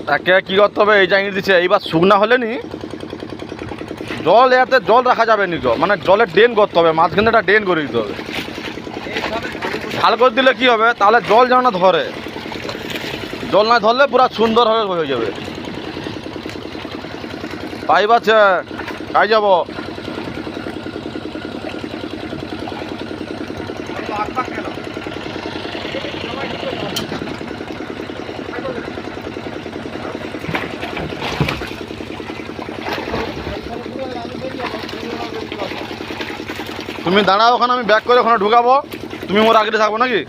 তাকে কী করতে হবে এই জায়গায় দিচ্ছে এইবার শুকনা হলে নি জল এতে জল রাখা যাবে নি, মানে জলের ড্রেন করতে হবে, মাঝখানে একটা ড্রেন করে দিতে হবে। ঢাল করে দিলে কি হবে তাহলে জল যেন না ধরে, জল না ধরলে পুরো সুন্দরভাবে হয়ে যাবে। পাইপ আছে, কাই যাব। তুমি দাঁড়াও ওখানে, আমি ব্যাক করে ওখানে ঢুকাবো, তুমি মোর আগে থাকবো নাকি।